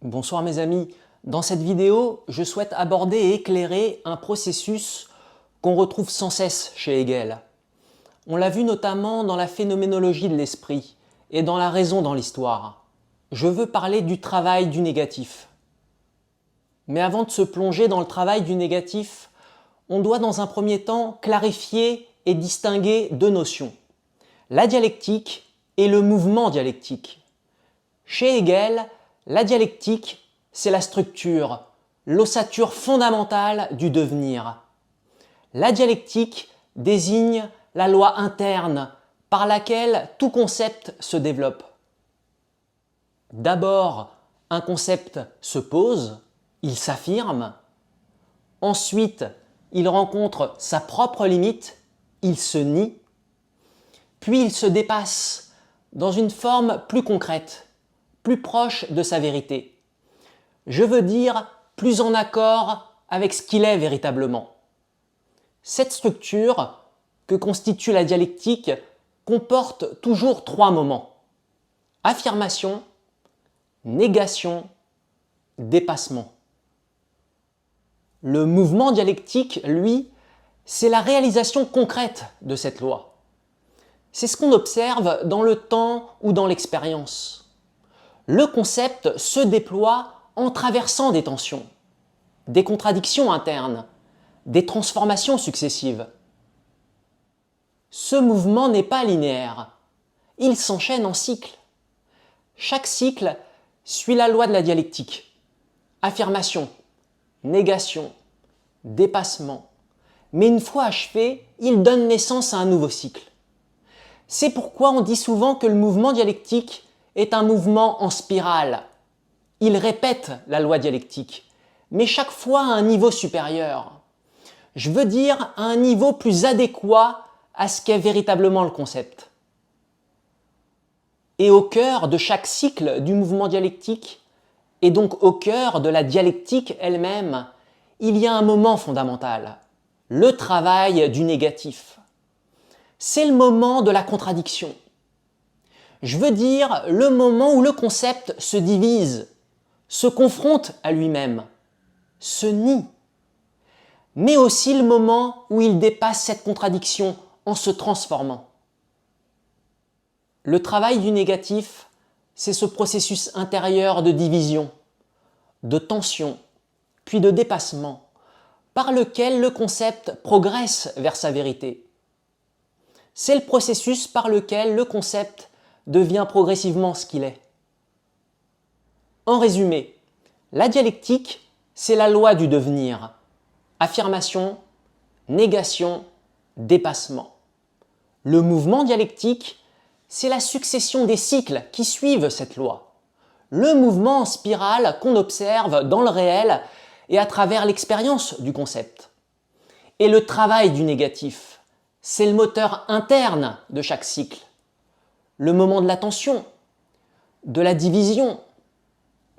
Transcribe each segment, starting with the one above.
Bonsoir mes amis, dans cette vidéo, je souhaite aborder et éclairer un processus qu'on retrouve sans cesse chez Hegel. On l'a vu notamment dans la phénoménologie de l'esprit et dans la raison dans l'histoire. Je veux parler du travail du négatif. Mais avant de se plonger dans le travail du négatif, on doit dans un premier temps clarifier et distinguer deux notions. La dialectique et le mouvement dialectique. Chez Hegel, la dialectique, c'est la structure, l'ossature fondamentale du devenir. La dialectique désigne la loi interne par laquelle tout concept se développe. D'abord, un concept se pose, il s'affirme. Ensuite, il rencontre sa propre limite, il se nie. Puis il se dépasse dans une forme plus concrète, plus proche de sa vérité. Je veux dire, plus en accord avec ce qu'il est véritablement. Cette structure que constitue la dialectique comporte toujours trois moments. Affirmation, négation, dépassement. Le mouvement dialectique, lui, c'est la réalisation concrète de cette loi. C'est ce qu'on observe dans le temps ou dans l'expérience. Le concept se déploie en traversant des tensions, des contradictions internes, des transformations successives. Ce mouvement n'est pas linéaire, il s'enchaîne en cycles. Chaque cycle suit la loi de la dialectique. Affirmation, négation, dépassement. Mais une fois achevé, il donne naissance à un nouveau cycle. C'est pourquoi on dit souvent que le mouvement dialectique est un mouvement en spirale. Il répète la loi dialectique, mais chaque fois à un niveau supérieur. Je veux dire à un niveau plus adéquat à ce qu'est véritablement le concept. Et au cœur de chaque cycle du mouvement dialectique, et donc au cœur de la dialectique elle-même, il y a un moment fondamental, le travail du négatif. C'est le moment de la contradiction. Je veux dire le moment où le concept se divise, se confronte à lui-même, se nie. Mais aussi le moment où il dépasse cette contradiction en se transformant. Le travail du négatif, c'est ce processus intérieur de division, de tension, puis de dépassement, par lequel le concept progresse vers sa vérité. C'est le processus par lequel le concept devient progressivement ce qu'il est. En résumé, la dialectique, c'est la loi du devenir. Affirmation, négation, dépassement. Le mouvement dialectique, c'est la succession des cycles qui suivent cette loi. Le mouvement en spirale qu'on observe dans le réel et à travers l'expérience du concept. Et le travail du négatif, c'est le moteur interne de chaque cycle. Le moment de la tension, de la division,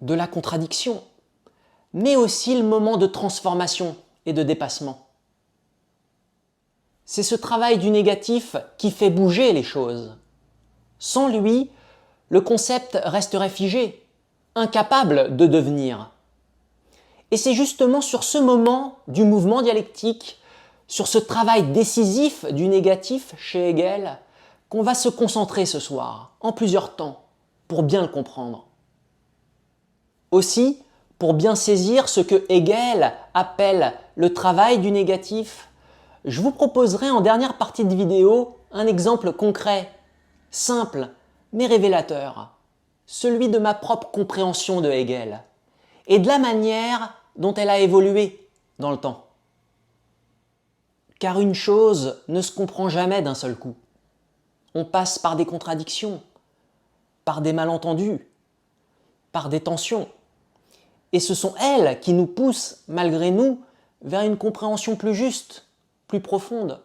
de la contradiction, mais aussi le moment de transformation et de dépassement. C'est ce travail du négatif qui fait bouger les choses. Sans lui, le concept resterait figé, incapable de devenir. Et c'est justement sur ce moment du mouvement dialectique, sur ce travail décisif du négatif chez Hegel, qu'on va se concentrer ce soir, en plusieurs temps, pour bien le comprendre. Aussi, pour bien saisir ce que Hegel appelle le travail du négatif, je vous proposerai en dernière partie de vidéo un exemple concret, simple, mais révélateur, celui de ma propre compréhension de Hegel, et de la manière dont elle a évolué dans le temps. Car une chose ne se comprend jamais d'un seul coup. On passe par des contradictions, par des malentendus, par des tensions. Et ce sont elles qui nous poussent, malgré nous, vers une compréhension plus juste, plus profonde.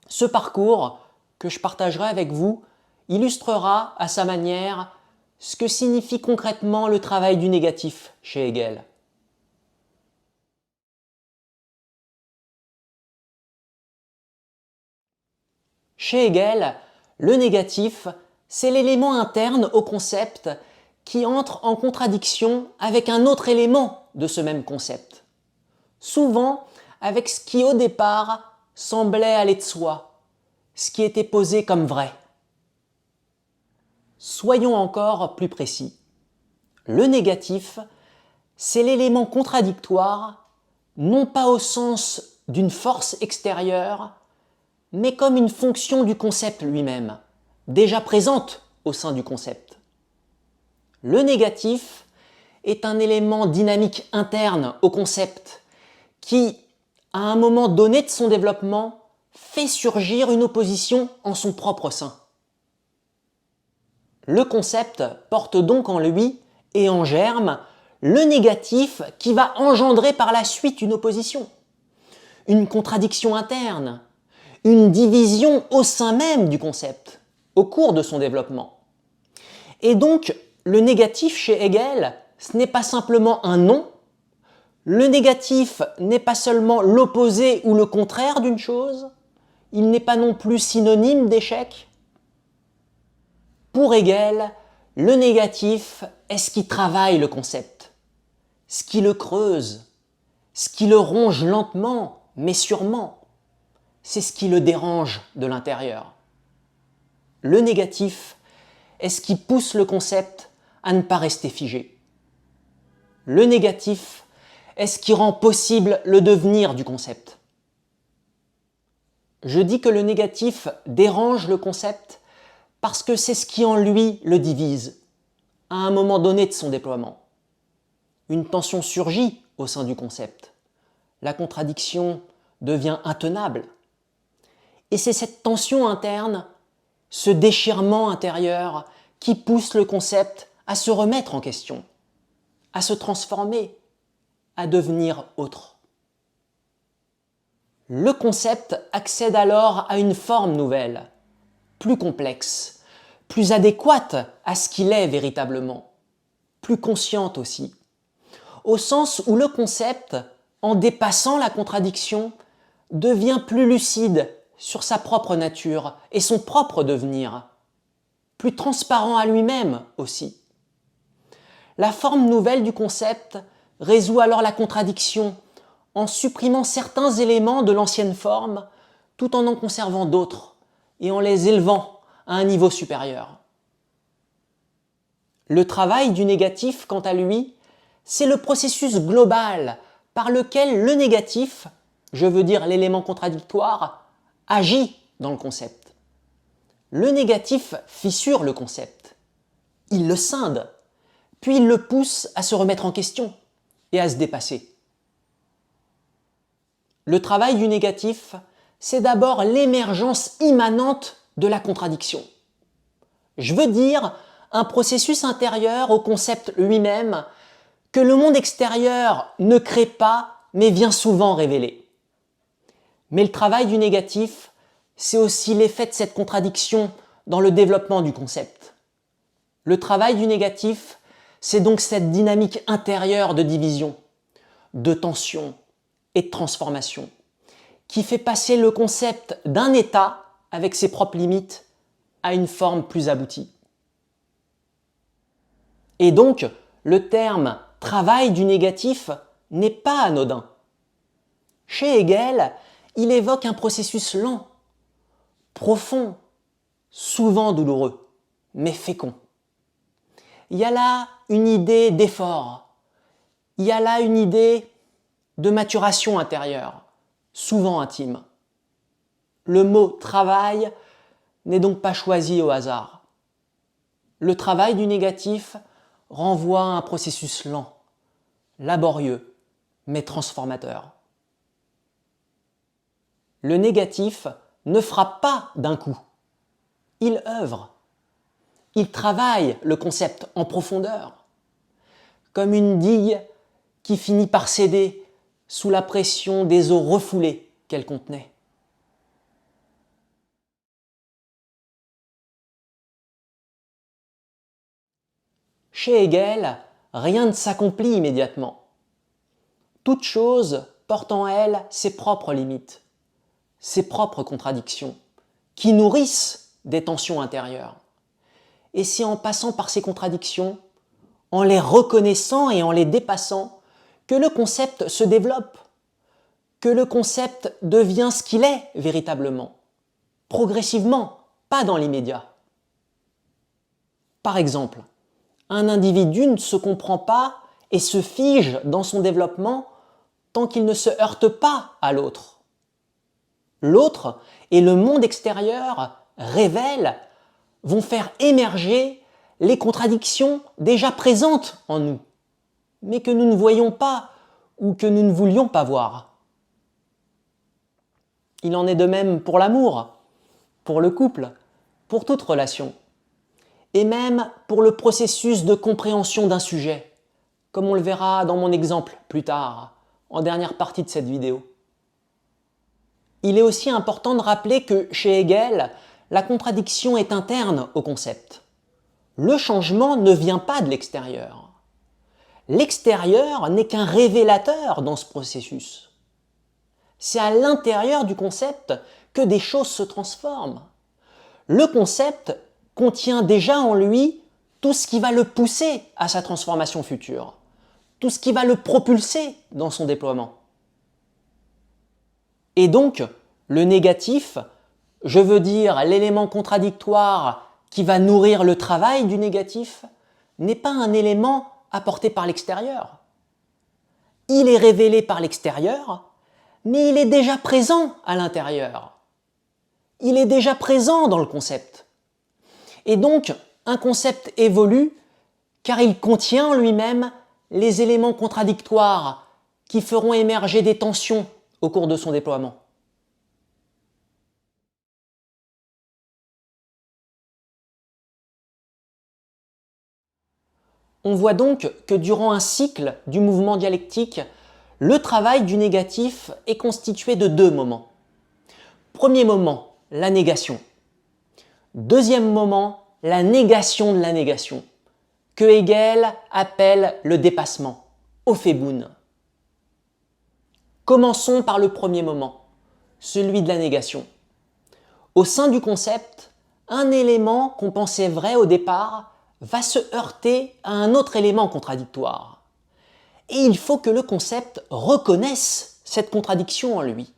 Ce parcours que je partagerai avec vous illustrera à sa manière ce que signifie concrètement le travail du négatif chez Hegel. Chez Hegel, le négatif, c'est l'élément interne au concept qui entre en contradiction avec un autre élément de ce même concept, souvent avec ce qui au départ semblait aller de soi, ce qui était posé comme vrai. Soyons encore plus précis. Le négatif, c'est l'élément contradictoire, non pas au sens d'une force extérieure, mais comme une fonction du concept lui-même, déjà présente au sein du concept. Le négatif est un élément dynamique interne au concept qui, à un moment donné de son développement, fait surgir une opposition en son propre sein. Le concept porte donc en lui et en germe le négatif qui va engendrer par la suite une opposition, une contradiction interne, une division au sein même du concept, au cours de son développement. Et donc, le négatif chez Hegel, ce n'est pas simplement un non, le négatif n'est pas seulement l'opposé ou le contraire d'une chose, il n'est pas non plus synonyme d'échec. Pour Hegel, le négatif est ce qui travaille le concept, ce qui le creuse, ce qui le ronge lentement, mais sûrement. C'est ce qui le dérange de l'intérieur. Le négatif est ce qui pousse le concept à ne pas rester figé. Le négatif est ce qui rend possible le devenir du concept. Je dis que le négatif dérange le concept parce que c'est ce qui en lui le divise, à un moment donné de son déploiement. Une tension surgit au sein du concept. La contradiction devient intenable. Et c'est cette tension interne, ce déchirement intérieur, qui pousse le concept à se remettre en question, à se transformer, à devenir autre. Le concept accède alors à une forme nouvelle, plus complexe, plus adéquate à ce qu'il est véritablement, plus consciente aussi, au sens où le concept, en dépassant la contradiction, devient plus lucide sur sa propre nature et son propre devenir, plus transparent à lui-même aussi. La forme nouvelle du concept résout alors la contradiction en supprimant certains éléments de l'ancienne forme tout en conservant d'autres et en les élevant à un niveau supérieur. Le travail du négatif, quant à lui, c'est le processus global par lequel le négatif, je veux dire l'élément contradictoire, agit dans le concept. Le négatif fissure le concept, il le scinde, puis il le pousse à se remettre en question et à se dépasser. Le travail du négatif, c'est d'abord l'émergence immanente de la contradiction. Je veux dire un processus intérieur au concept lui-même que le monde extérieur ne crée pas, mais vient souvent révéler. Mais le travail du négatif, c'est aussi l'effet de cette contradiction dans le développement du concept. Le travail du négatif, c'est donc cette dynamique intérieure de division, de tension et de transformation, qui fait passer le concept d'un état, avec ses propres limites, à une forme plus aboutie. Et donc, le terme « travail du négatif » n'est pas anodin. Chez Hegel, il évoque un processus lent, profond, souvent douloureux, mais fécond. Il y a là une idée d'effort, il y a là une idée de maturation intérieure, souvent intime. Le mot « travail » n'est donc pas choisi au hasard. Le travail du négatif renvoie à un processus lent, laborieux, mais transformateur. Le négatif ne frappe pas d'un coup. Il œuvre. Il travaille le concept en profondeur, comme une digue qui finit par céder sous la pression des eaux refoulées qu'elle contenait. Chez Hegel, rien ne s'accomplit immédiatement. Toute chose porte en elle ses propres limites, ses propres contradictions, qui nourrissent des tensions intérieures. Et c'est en passant par ces contradictions en les reconnaissant et en les dépassant, que le concept se développe, que le concept devient ce qu'il est véritablement, progressivement, pas dans l'immédiat. Par exemple, un individu ne se comprend pas et se fige dans son développement tant qu'il ne se heurte pas à l'autre. L'autre et le monde extérieur révèlent, vont faire émerger les contradictions déjà présentes en nous, mais que nous ne voyons pas ou que nous ne voulions pas voir. Il en est de même pour l'amour, pour le couple, pour toute relation, et même pour le processus de compréhension d'un sujet, comme on le verra dans mon exemple plus tard, en dernière partie de cette vidéo. Il est aussi important de rappeler que chez Hegel, la contradiction est interne au concept. Le changement ne vient pas de l'extérieur. L'extérieur n'est qu'un révélateur dans ce processus. C'est à l'intérieur du concept que des choses se transforment. Le concept contient déjà en lui tout ce qui va le pousser à sa transformation future, tout ce qui va le propulser dans son déploiement. Et donc, le négatif, je veux dire l'élément contradictoire qui va nourrir le travail du négatif, n'est pas un élément apporté par l'extérieur. Il est révélé par l'extérieur, mais il est déjà présent à l'intérieur. Il est déjà présent dans le concept. Et donc, un concept évolue car il contient en lui-même les éléments contradictoires qui feront émerger des tensions au cours de son déploiement. On voit donc que durant un cycle du mouvement dialectique, le travail du négatif est constitué de deux moments. Premier moment, la négation. Deuxième moment, la négation de la négation, que Hegel appelle le dépassement, Aufhebung. Commençons par le premier moment, celui de la négation. Au sein du concept, un élément qu'on pensait vrai au départ va se heurter à un autre élément contradictoire. Et il faut que le concept reconnaisse cette contradiction en lui.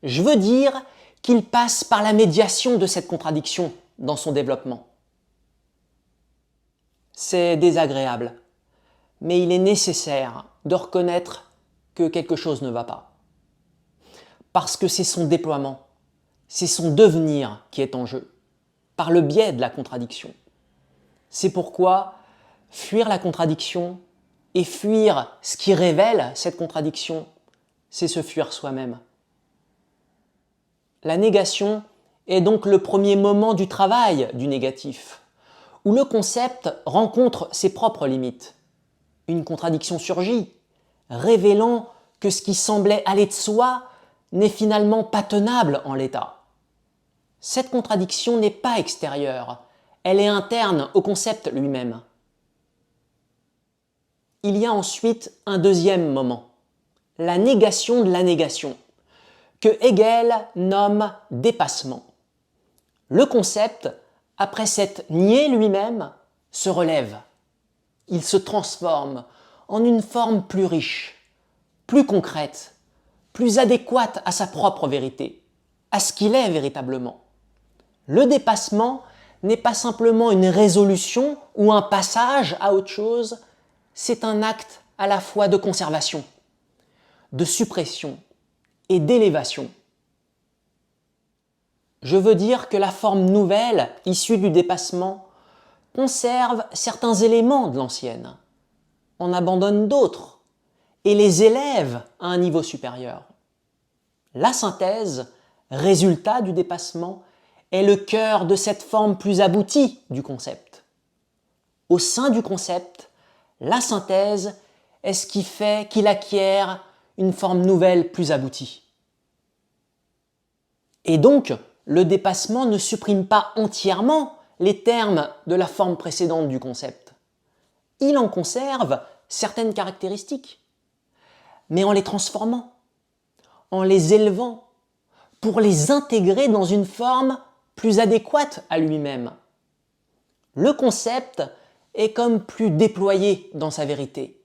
Je veux dire qu'il passe par la médiation de cette contradiction dans son développement. C'est désagréable, mais il est nécessaire de reconnaître que quelque chose ne va pas. Parce que c'est son déploiement, c'est son devenir qui est en jeu, par le biais de la contradiction. C'est pourquoi fuir la contradiction et fuir ce qui révèle cette contradiction, c'est se fuir soi-même. La négation est donc le premier moment du travail du négatif, où le concept rencontre ses propres limites. Une contradiction surgit, révélant que ce qui semblait aller de soi n'est finalement pas tenable en l'état. Cette contradiction n'est pas extérieure, elle est interne au concept lui-même. Il y a ensuite un deuxième moment, la négation de la négation, que Hegel nomme dépassement. Le concept, après s'être nié lui-même, se relève. Il se transforme en une forme plus riche, plus concrète, plus adéquate à sa propre vérité, à ce qu'il est véritablement. Le dépassement n'est pas simplement une résolution ou un passage à autre chose, c'est un acte à la fois de conservation, de suppression et d'élévation. Je veux dire que la forme nouvelle, issue du dépassement, conserve certains éléments de l'ancienne, en abandonne d'autres et les élève à un niveau supérieur. La synthèse, résultat du dépassement, est le cœur de cette forme plus aboutie du concept. Au sein du concept, la synthèse est ce qui fait qu'il acquiert une forme nouvelle plus aboutie. Et donc, le dépassement ne supprime pas entièrement les termes de la forme précédente du concept. Il en conserve certaines caractéristiques, mais en les transformant, en les élevant, pour les intégrer dans une forme plus adéquate à lui-même. Le concept est comme plus déployé dans sa vérité.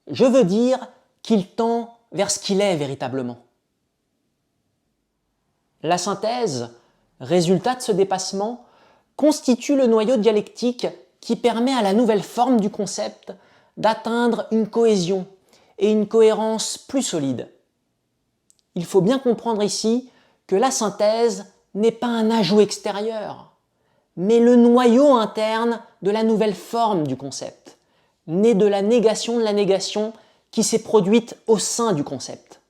Je veux dire qu'il tend vers ce qu'il est véritablement. La synthèse, résultat de ce dépassement, constitue le noyau dialectique qui permet à la nouvelle forme du concept d'atteindre une cohésion et une cohérence plus solides. Il faut bien comprendre ici que la synthèse n'est pas un ajout extérieur, mais le noyau interne de la nouvelle forme du concept, né de la négation de la négation qui s'est produite au sein du concept.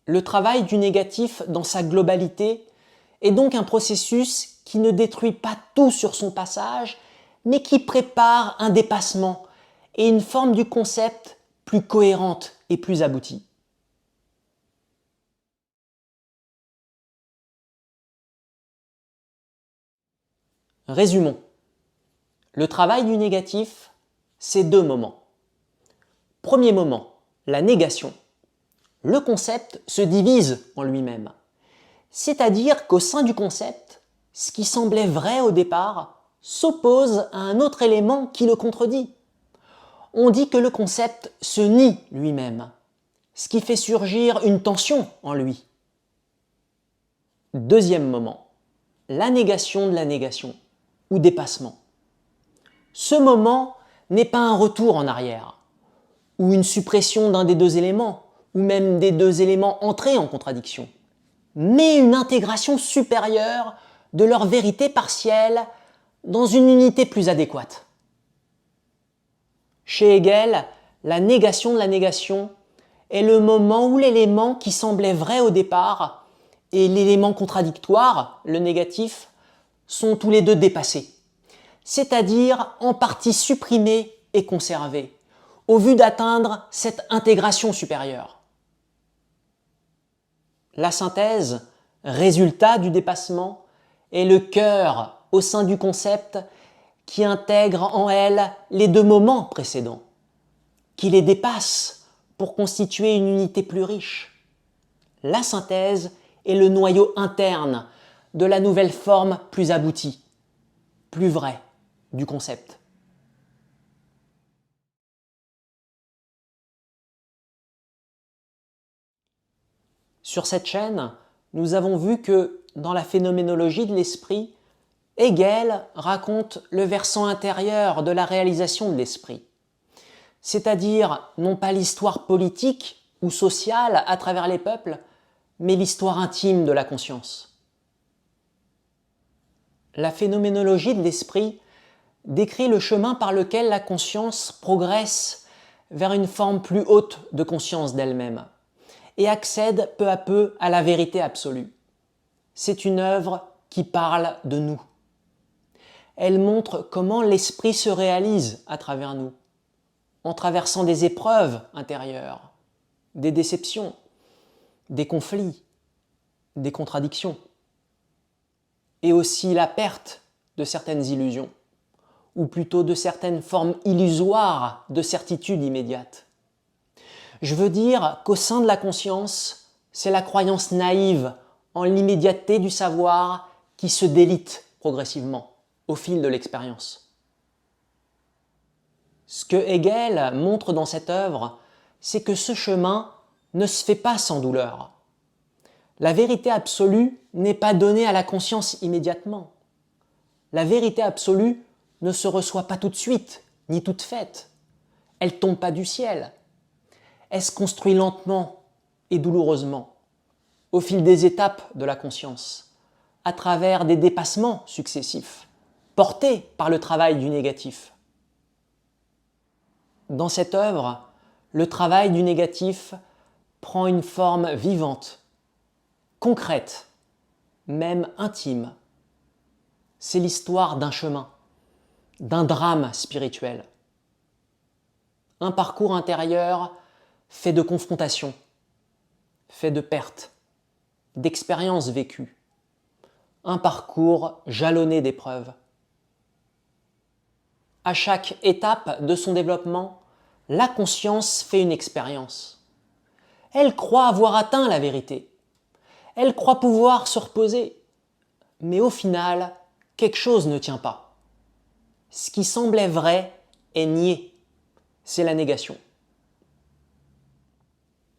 Le travail du négatif dans sa globalité est donc un processus qui ne détruit pas tout sur son passage, mais qui prépare un dépassement et une forme du concept plus cohérente et plus aboutie. Résumons. Le travail du négatif, c'est 2 moments. Premier moment, la négation. Le concept se divise en lui-même. C'est-à-dire qu'au sein du concept, ce qui semblait vrai au départ s'oppose à un autre élément qui le contredit. On dit que le concept se nie lui-même, ce qui fait surgir une tension en lui. Deuxième moment, la négation de la négation, ou dépassement. Ce moment n'est pas un retour en arrière, ou une suppression d'un des 2 éléments, ou même des 2 éléments entrés en contradiction, mais une intégration supérieure de leur vérité partielle dans une unité plus adéquate. Chez Hegel, la négation de la négation est le moment où l'élément qui semblait vrai au départ et l'élément contradictoire, le négatif, sont tous les 2 dépassés, c'est-à-dire en partie supprimés et conservés, au vu d'atteindre cette intégration supérieure. La synthèse, résultat du dépassement, est le cœur au sein du concept qui intègre en elle les 2 moments précédents, qui les dépasse pour constituer une unité plus riche. La synthèse est le noyau interne de la nouvelle forme plus aboutie, plus vraie du concept. Sur cette chaîne, nous avons vu que dans la phénoménologie de l'esprit, Hegel raconte le versant intérieur de la réalisation de l'esprit, c'est-à-dire non pas l'histoire politique ou sociale à travers les peuples, mais l'histoire intime de la conscience. La phénoménologie de l'esprit décrit le chemin par lequel la conscience progresse vers une forme plus haute de conscience d'elle-même et accède peu à peu à la vérité absolue. C'est une œuvre qui parle de nous. Elle montre comment l'esprit se réalise à travers nous, en traversant des épreuves intérieures, des déceptions, des conflits, des contradictions, et aussi la perte de certaines illusions, ou plutôt de certaines formes illusoires de certitude immédiate. Je veux dire qu'au sein de la conscience, c'est la croyance naïve en l'immédiateté du savoir qui se délite progressivement au fil de l'expérience. Ce que Hegel montre dans cette œuvre, c'est que ce chemin ne se fait pas sans douleur. La vérité absolue n'est pas donnée à la conscience immédiatement. La vérité absolue ne se reçoit pas tout de suite, ni toute faite. Elle ne tombe pas du ciel. Elle se construit lentement et douloureusement, au fil des étapes de la conscience, à travers des dépassements successifs, portés par le travail du négatif. Dans cette œuvre, le travail du négatif prend une forme vivante, concrète, même intime. C'est l'histoire d'un chemin, d'un drame spirituel. Un parcours intérieur fait de confrontations, fait de pertes, d'expériences vécues. Un parcours jalonné d'épreuves. À chaque étape de son développement, la conscience fait une expérience. Elle croit avoir atteint la vérité. Elle croit pouvoir se reposer. Mais au final, quelque chose ne tient pas. ce qui semblait vrai est nié. C'est la négation.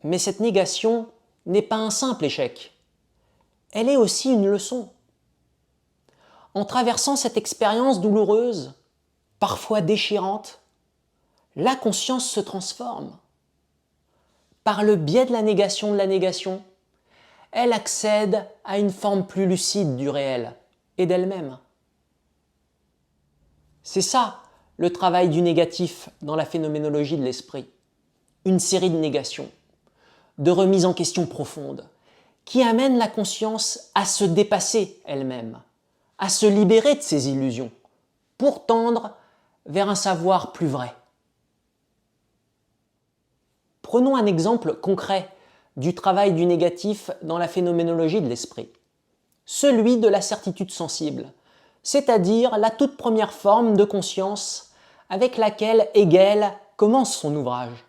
Mais cette négation n'est pas un simple échec. Elle est aussi une leçon. En traversant cette expérience douloureuse, parfois déchirante, la conscience se transforme. Par le biais de la négation, elle accède à une forme plus lucide du réel et d'elle-même. C'est ça, le travail du négatif dans la phénoménologie de l'esprit. Une série de négations, de remises en question profondes, qui amènent la conscience à se dépasser elle-même, à se libérer de ses illusions, pour tendre vers un savoir plus vrai. Prenons un exemple concret du travail du négatif dans la phénoménologie de l'esprit, celui de la certitude sensible, c'est-à-dire la toute première forme de conscience avec laquelle Hegel commence son ouvrage.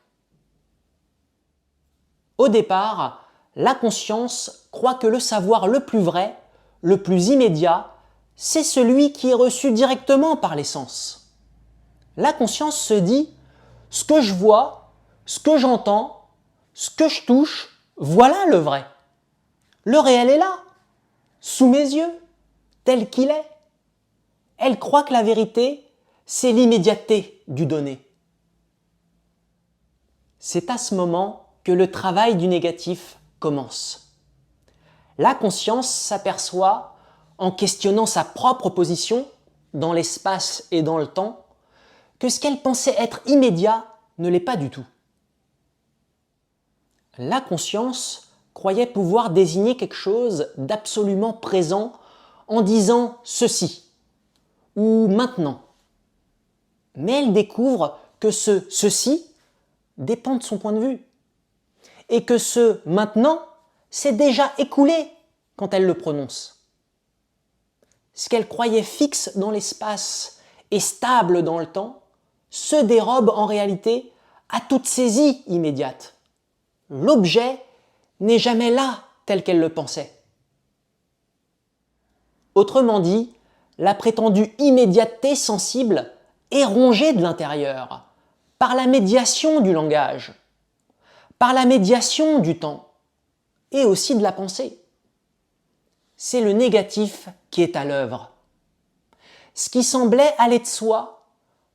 Au départ, la conscience croit que le savoir le plus vrai, le plus immédiat, c'est celui qui est reçu directement par les sens. La conscience se dit « ce que je vois, ce que j'entends, ce que je touche, voilà le vrai. Le réel est là, sous mes yeux, tel qu'il est. » Elle croit que la vérité, c'est l'immédiateté du donné. C'est à ce moment que le travail du négatif commence. La conscience s'aperçoit, en questionnant sa propre position dans l'espace et dans le temps, que ce qu'elle pensait être immédiat ne l'est pas du tout. La conscience croyait pouvoir désigner quelque chose d'absolument présent en disant « ceci » ou « maintenant ». Mais elle découvre que ce « ceci » dépend de son point de vue et que ce « maintenant » s'est déjà écoulé quand elle le prononce. Ce qu'elle croyait fixe dans l'espace et stable dans le temps se dérobe en réalité à toute saisie immédiate. L'objet n'est jamais là tel qu'elle le pensait. Autrement dit, la prétendue immédiateté sensible est rongée de l'intérieur par la médiation du langage, par la médiation du temps et aussi de la pensée. C'est le négatif qui est à l'œuvre. Ce qui semblait aller de soi,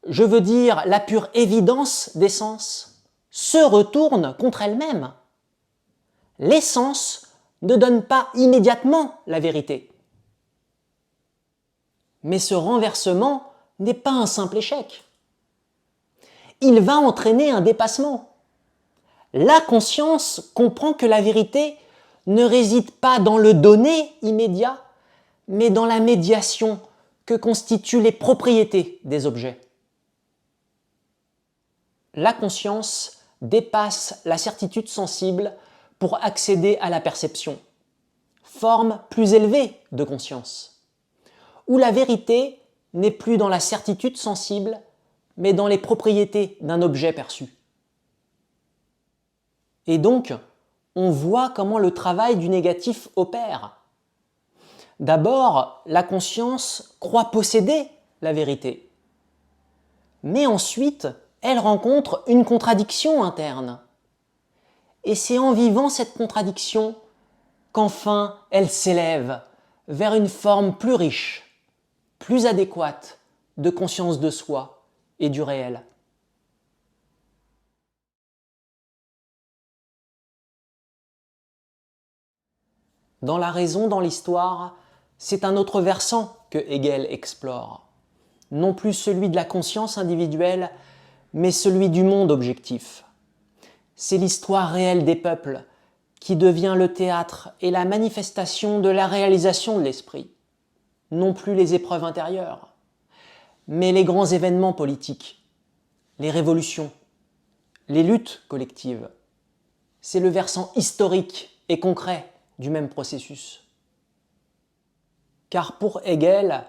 je veux dire la pure évidence des sens, se retourne contre elle-même. Les sens ne donnent pas immédiatement la vérité. Mais ce renversement n'est pas un simple échec. Il va entraîner un dépassement. La conscience comprend que la vérité ne réside pas dans le donné immédiat, mais dans la médiation que constituent les propriétés des objets. La conscience dépasse la certitude sensible pour accéder à la perception, forme plus élevée de conscience, où la vérité n'est plus dans la certitude sensible, mais dans les propriétés d'un objet perçu. Et donc, on voit comment le travail du négatif opère. D'abord, la conscience croit posséder la vérité. Mais ensuite, elle rencontre une contradiction interne. Et c'est en vivant cette contradiction qu'enfin elle s'élève vers une forme plus riche, plus adéquate de conscience de soi et du réel. Dans la raison, dans l'histoire, c'est un autre versant que Hegel explore. Non plus celui de la conscience individuelle, mais celui du monde objectif. C'est l'histoire réelle des peuples qui devient le théâtre et la manifestation de la réalisation de l'esprit. Non plus les épreuves intérieures, mais les grands événements politiques, les révolutions, les luttes collectives. C'est le versant historique et concret du même processus. Car pour Hegel,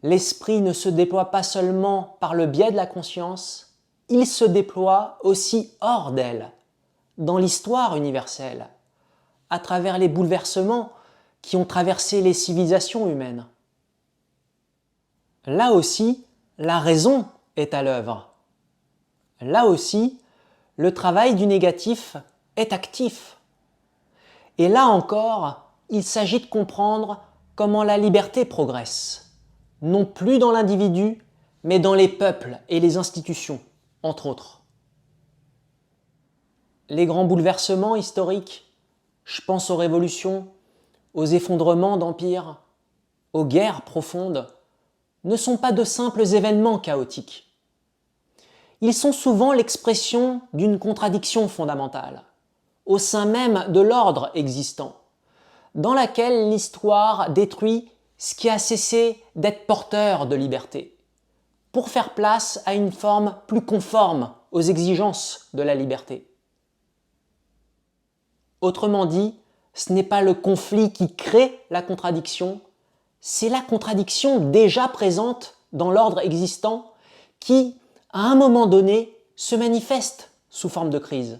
l'esprit ne se déploie pas seulement par le biais de la conscience, il se déploie aussi hors d'elle, dans l'histoire universelle, à travers les bouleversements qui ont traversé les civilisations humaines. Là aussi, la raison est à l'œuvre. Là aussi, le travail du négatif est actif. Et là encore, il s'agit de comprendre comment la liberté progresse, non plus dans l'individu, mais dans les peuples et les institutions, entre autres. Les grands bouleversements historiques, je pense aux révolutions, aux effondrements d'empires, aux guerres profondes, ne sont pas de simples événements chaotiques. Ils sont souvent l'expression d'une contradiction fondamentale, au sein même de l'ordre existant, dans laquelle l'histoire détruit ce qui a cessé d'être porteur de liberté, pour faire place à une forme plus conforme aux exigences de la liberté. Autrement dit, ce n'est pas le conflit qui crée la contradiction, c'est la contradiction déjà présente dans l'ordre existant qui, à un moment donné, se manifeste sous forme de crise.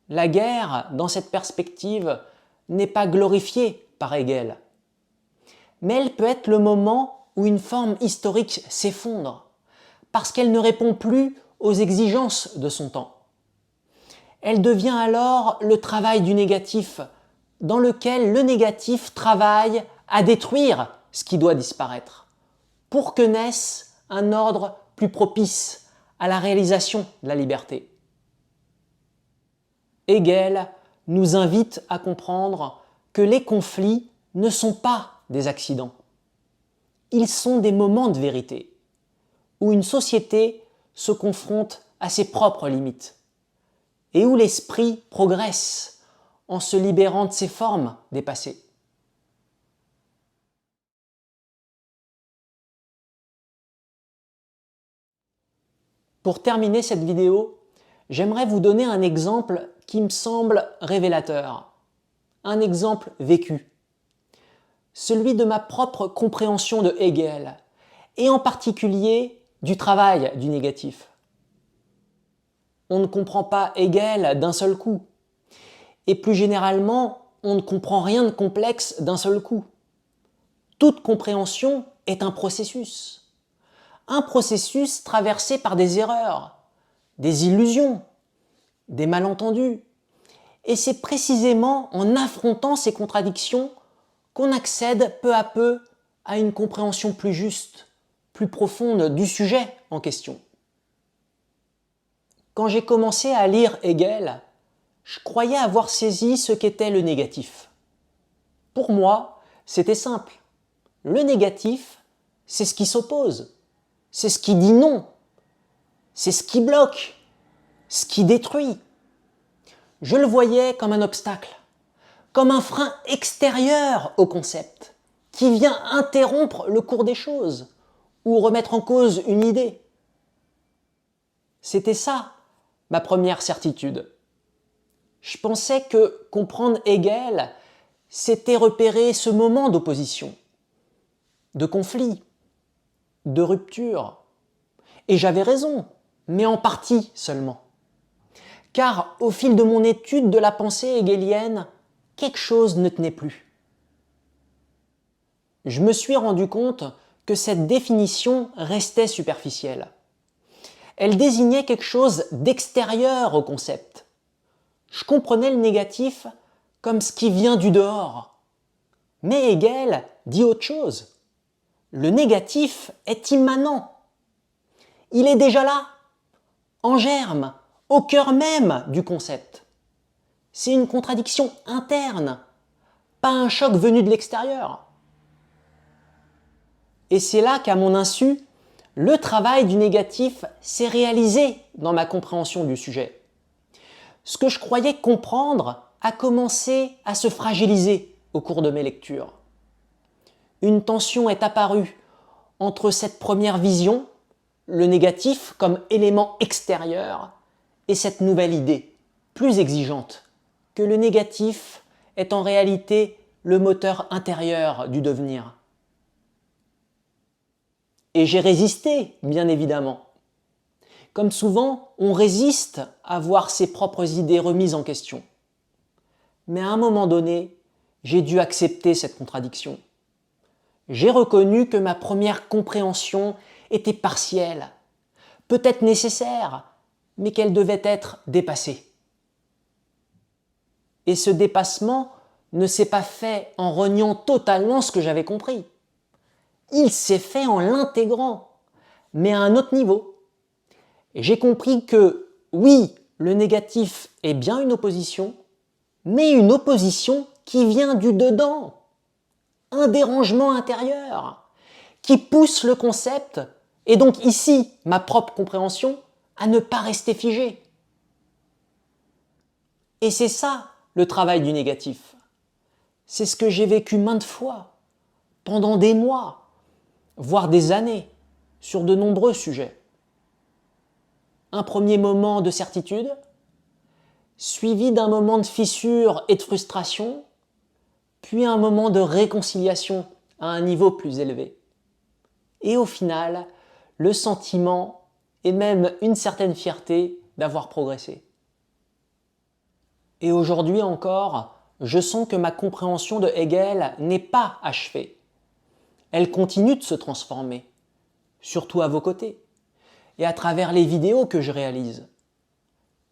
La guerre, dans cette perspective, n'est pas glorifiée par Hegel, mais elle peut être le moment où une forme historique s'effondre, parce qu'elle ne répond plus aux exigences de son temps. Elle devient alors le travail du négatif, dans lequel le négatif travaille à détruire ce qui doit disparaître, pour que naisse un ordre plus propice à la réalisation de la liberté. Hegel nous invite à comprendre que les conflits ne sont pas des accidents. Ils sont des moments de vérité, où une société se confronte à ses propres limites, et où l'esprit progresse en se libérant de ses formes dépassées. Pour terminer cette vidéo, j'aimerais vous donner un exemple qui me semble révélateur, un exemple vécu, celui de ma propre compréhension de Hegel, et en particulier du travail du négatif. On ne comprend pas Hegel d'un seul coup, et plus généralement, on ne comprend rien de complexe d'un seul coup. Toute compréhension est un processus traversé par des erreurs, des illusions, des malentendus. Et c'est précisément en affrontant ces contradictions qu'on accède peu à peu à une compréhension plus juste, plus profonde du sujet en question. Quand j'ai commencé à lire Hegel, je croyais avoir saisi ce qu'était le négatif. Pour moi, c'était simple. Le négatif, c'est ce qui s'oppose, c'est ce qui dit non, c'est ce qui bloque, ce qui détruit. Je le voyais comme un obstacle, comme un frein extérieur au concept, qui vient interrompre le cours des choses ou remettre en cause une idée. C'était ça, ma première certitude. Je pensais que comprendre Hegel, c'était repérer ce moment d'opposition, de conflit, de rupture. Et j'avais raison, mais en partie seulement. Car au fil de mon étude de la pensée hegelienne, quelque chose ne tenait plus. Je me suis rendu compte que cette définition restait superficielle. Elle désignait quelque chose d'extérieur au concept. Je comprenais le négatif comme ce qui vient du dehors. Mais Hegel dit autre chose. Le négatif est immanent. Il est déjà là, en germe, au cœur même du concept. C'est une contradiction interne, pas un choc venu de l'extérieur. Et c'est là qu'à mon insu, le travail du négatif s'est réalisé dans ma compréhension du sujet. Ce que je croyais comprendre a commencé à se fragiliser au cours de mes lectures. Une tension est apparue entre cette première vision, le négatif comme élément extérieur, et cette nouvelle idée, plus exigeante, que le négatif est en réalité le moteur intérieur du devenir. Et j'ai résisté, bien évidemment. Comme souvent, on résiste à voir ses propres idées remises en question. Mais à un moment donné, j'ai dû accepter cette contradiction. j'ai reconnu que ma première compréhension était partielle, peut-être nécessaire, mais qu'elle devait être dépassée. Et ce dépassement ne s'est pas fait en reniant totalement ce que j'avais compris. Il s'est fait en l'intégrant, mais à un autre niveau. Et j'ai compris que, oui, le négatif est bien une opposition, mais une opposition qui vient du dedans, un dérangement intérieur, qui pousse le concept, et donc ici, ma propre compréhension, à ne pas rester figée. Et c'est ça, le travail du négatif. C'est ce que j'ai vécu maintes fois, pendant des mois, voire des années, sur de nombreux sujets. Un premier moment de certitude, suivi d'un moment de fissure et de frustration, puis un moment de réconciliation à un niveau plus élevé. Et au final, le sentiment et même une certaine fierté d'avoir progressé. Et aujourd'hui encore, je sens que ma compréhension de Hegel n'est pas achevée. Elle continue de se transformer, surtout à vos côtés, et à travers les vidéos que je réalise.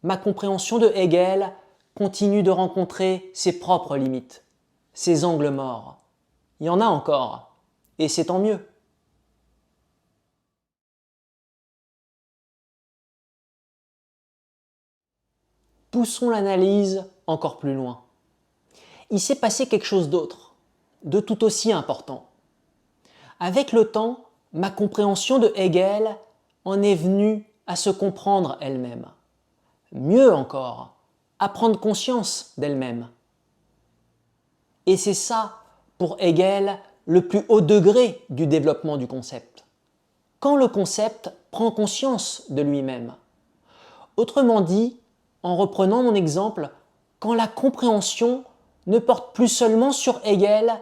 Ma compréhension de Hegel continue de rencontrer ses propres limites, ses angles morts. Il y en a encore, et c'est tant mieux. Poussons l'analyse encore plus loin. Il s'est passé quelque chose d'autre, de tout aussi important. Avec le temps, ma compréhension de Hegel en est venue à se comprendre elle-même. Mieux encore, à prendre conscience d'elle-même. Et c'est ça, pour Hegel, le plus haut degré du développement du concept. Quand le concept prend conscience de lui-même. Autrement dit, en reprenant mon exemple, quand la compréhension ne porte plus seulement sur Hegel,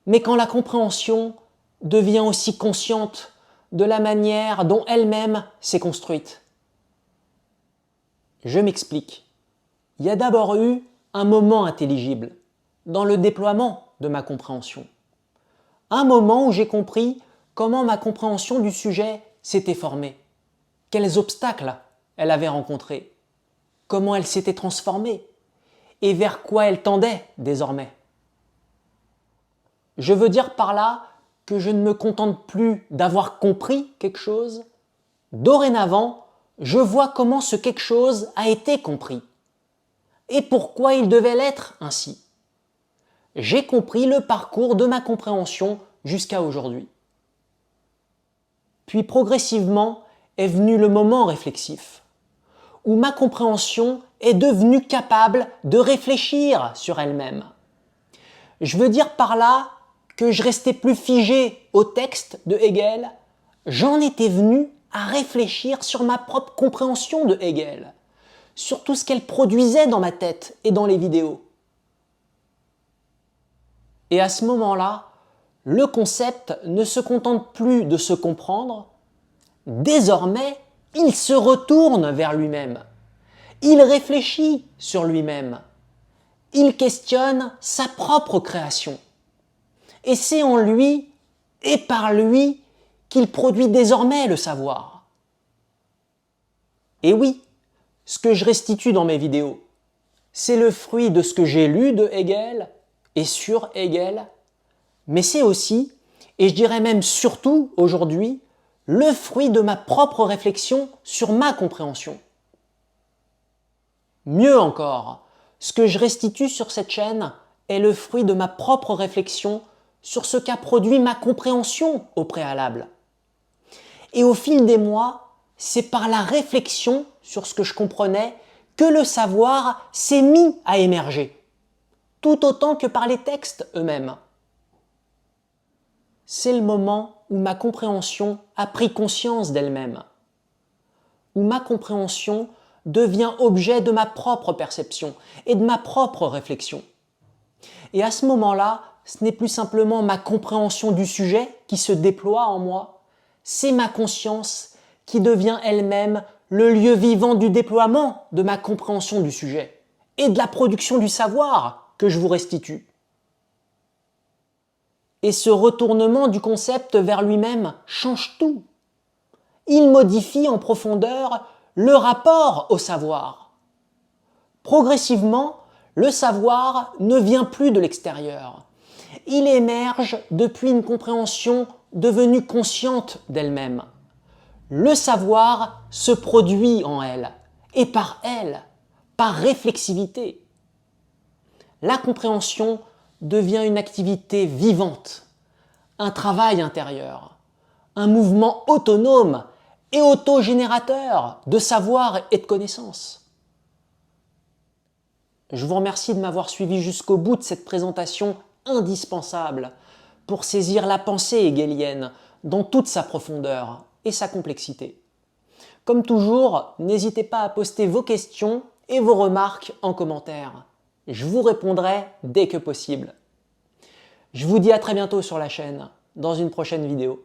mais quand la compréhension devient aussi consciente de la manière dont elle-même s'est construite. Je m'explique. Il y a d'abord eu un moment intelligible dans le déploiement de ma compréhension. Un moment où j'ai compris comment ma compréhension du sujet s'était formée, quels obstacles elle avait rencontrés, comment elle s'était transformée et vers quoi elle tendait désormais. Je veux dire par là que je ne me contente plus d'avoir compris quelque chose. Dorénavant, je vois comment ce quelque chose a été compris et pourquoi il devait l'être ainsi. J'ai compris le parcours de ma compréhension jusqu'à aujourd'hui. Puis progressivement est venu le moment réflexif, où ma compréhension est devenue capable de réfléchir sur elle-même. Je veux dire par là que je restais plus figé au texte de Hegel, j'en étais venu à réfléchir sur ma propre compréhension de Hegel, sur tout ce qu'elle produisait dans ma tête et dans les vidéos. Et à ce moment-là, le concept ne se contente plus de se comprendre, désormais, il se retourne vers lui-même. Il réfléchit sur lui-même. Il questionne sa propre création. Et c'est en lui et par lui qu'il produit désormais le savoir. Et oui, ce que je restitue dans mes vidéos, c'est le fruit de ce que j'ai lu de Hegel et sur Hegel, mais c'est aussi, et je dirais même surtout aujourd'hui, le fruit de ma propre réflexion sur ma compréhension. Mieux encore, ce que je restitue sur cette chaîne est le fruit de ma propre réflexion sur ce qu'a produit ma compréhension au préalable. Et au fil des mois, c'est par la réflexion sur ce que je comprenais que le savoir s'est mis à émerger, tout autant que par les textes eux-mêmes. C'est le moment où ma compréhension a pris conscience d'elle-même, où ma compréhension devient objet de ma propre perception et de ma propre réflexion. Et à ce moment-là, ce n'est plus simplement ma compréhension du sujet qui se déploie en moi, c'est ma conscience qui devient elle-même le lieu vivant du déploiement de ma compréhension du sujet et de la production du savoir que je vous restitue. Et ce retournement du concept vers lui-même change tout. Il modifie en profondeur le rapport au savoir. Progressivement, le savoir ne vient plus de l'extérieur. Il émerge depuis une compréhension devenue consciente d'elle-même. Le savoir se produit en elle, et par elle, par réflexivité. La compréhension devient une activité vivante, un travail intérieur, un mouvement autonome et autogénérateur de savoir et de connaissances. Je vous remercie de m'avoir suivi jusqu'au bout de cette présentation indispensable pour saisir la pensée hegelienne dans toute sa profondeur et sa complexité. Comme toujours, n'hésitez pas à poster vos questions et vos remarques en commentaire. Je vous répondrai dès que possible. Je vous dis à très bientôt sur la chaîne, dans une prochaine vidéo.